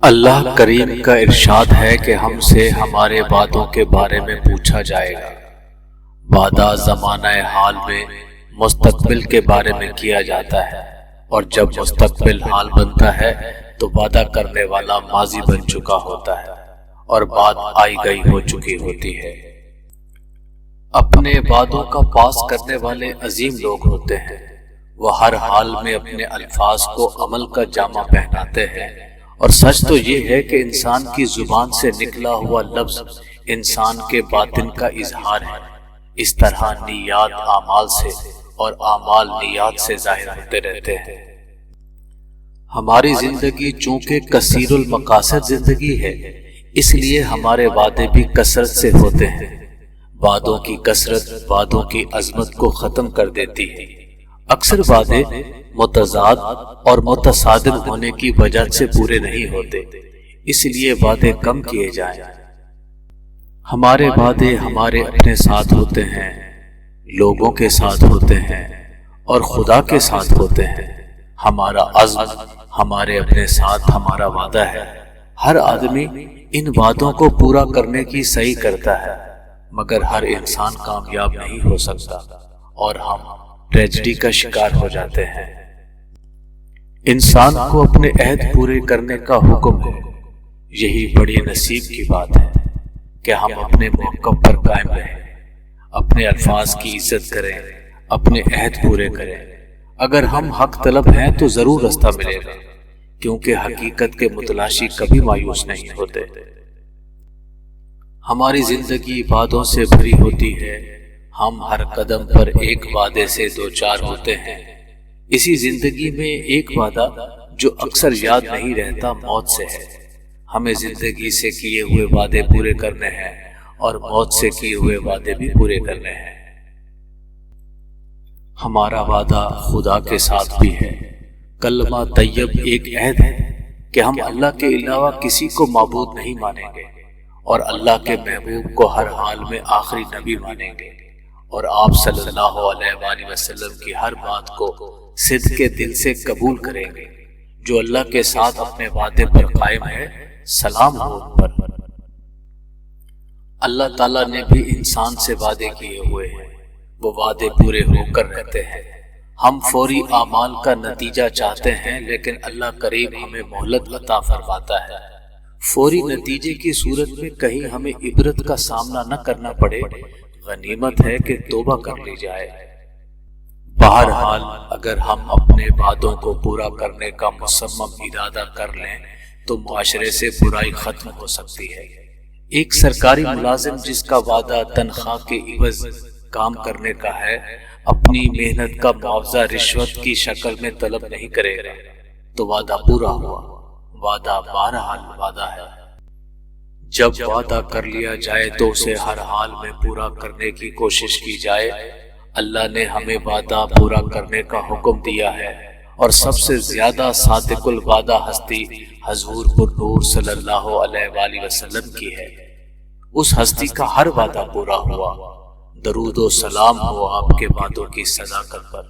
اللہ کریم کا ارشاد ہے کہ ہم سے ہمارے وعدوں کے بارے میں پوچھا جائے گا۔ وعدہ زمانہ حال میں مستقبل کے بارے میں کیا جاتا ہے، اور جب مستقبل حال بنتا ہے تو وعدہ کرنے والا ماضی بن چکا ہوتا ہے اور بات آئی گئی ہو چکی ہوتی ہے۔ اپنے وعدوں کا پاس کرنے والے عظیم لوگ ہوتے ہیں۔ وہ ہر حال میں اپنے الفاظ کو عمل کا جامہ پہناتے ہیں، اور سچ تو یہ ہے کہ انسان کی زبان سے نکلا ہوا لفظ انسان کے باطن کا اظہار ہے۔ اس طرح نیات اعمال سے اور اعمال نیات سے ظاہر ہوتے رہتے ہیں۔ ہماری زندگی چونکہ کثیر المقاصد زندگی ہے، اس لیے ہمارے وعدے بھی کثرت سے ہوتے ہیں۔ وعدوں کی کثرت وعدوں کی عظمت کو ختم کر دیتی ہے۔ اکثر وعدے متضاد اور متصادم ہونے کی وجہ سے پورے نہیں ہوتے، اس لیے وعدے کم کیے جائیں۔ ہمارے وعدے ہمارے اپنے ساتھ ہوتے ہیں، لوگوں کے ساتھ ہوتے ہیں اور خدا کے ساتھ ہوتے ہیں۔ ہمارا عزم ہمارے اپنے ساتھ ہمارا وعدہ ہے۔ ہر آدمی ان وعدوں کو پورا کرنے کی سعی کرتا ہے، مگر ہر انسان کامیاب نہیں ہو سکتا، اور ہم ٹریجڈی کا شکار ہو جاتے ہیں۔ انسان کو اپنے عہد پورے کرنے کا حکم ہے۔ یہی بڑی نصیب کی بات ہے کہ ہم اپنے موقف پر قائم رہیں، اپنے الفاظ کی عزت کریں، اپنے عہد پورے کریں۔ اگر ہم حق طلب ہیں تو ضرور رستہ ملے گا، کیونکہ حقیقت کے متلاشی کبھی مایوس نہیں ہوتے۔ ہماری زندگی وعدوں سے بھری ہوتی ہے۔ ہم ہر قدم پر ایک وعدے سے دوچار ہوتے ہیں۔ اسی زندگی میں ایک وعدہ جو اکثر یاد نہیں رہتا موت سے ہے۔ ہمیں زندگی سے کیے ہوئے وعدے پورے کرنے ہیں، اور موت سے کیے ہوئے وعدے بھی پورے کرنے ہیں۔ ہمارا وعدہ خدا کے ساتھ بھی ہے۔ کلمہ طیب ایک عہد ہے کہ ہم اللہ کے علاوہ کسی کو معبود نہیں مانیں گے، اور اللہ کے محبوب کو ہر حال میں آخری نبی مانیں گے، اور آپ صلی اللہ علیہ وآلہ وسلم کی ہر بات کو صدق کے دل سے قبول کریں گے۔ جو اللہ کے ساتھ اپنے وعدے پر قائم ہے، سلام ہو ان پر۔ اللہ تعالیٰ نے بھی انسان سے وعدے کیے ہوئے ہیں، وہ وعدے پورے ہو کر رہتے ہیں۔ ہم فوری اعمال کا نتیجہ چاہتے ہیں، لیکن اللہ قریب ہمیں مہلت عطا فرماتا ہے۔ فوری نتیجے کی صورت میں کہیں ہمیں عبرت کا سامنا نہ کرنا پڑے، غنیمت ہے کہ توبہ کر لی جائے۔ بہرحال اگر ہم اپنے وعدوں کو پورا کرنے کا مصمم ارادہ کر لیں تو معاشرے سے برائی ختم ہو سکتی ہے۔ ایک سرکاری ملازم جس کا وعدہ تنخواہ کے عوض کام کرنے کا ہے، اپنی محنت کا معاوضہ رشوت کی شکل میں طلب نہیں کرے گا تو وعدہ پورا ہوا۔ وعدہ بہرحال وعدہ ہے۔ جب وعدہ کر لیا جائے تو اسے ہر حال میں پورا کرنے کی کوشش کی جائے۔ اللہ نے ہمیں وعدہ پورا کرنے کا حکم دیا ہے، اور سب سے زیادہ صادق الوعدہ ہستی حضور پر نور صلی اللہ علیہ وآلہ وسلم کی ہے۔ اس ہستی کا ہر وعدہ پورا ہوا۔ درود و سلام ہو آپ کے وعدوں کی صداقت پر۔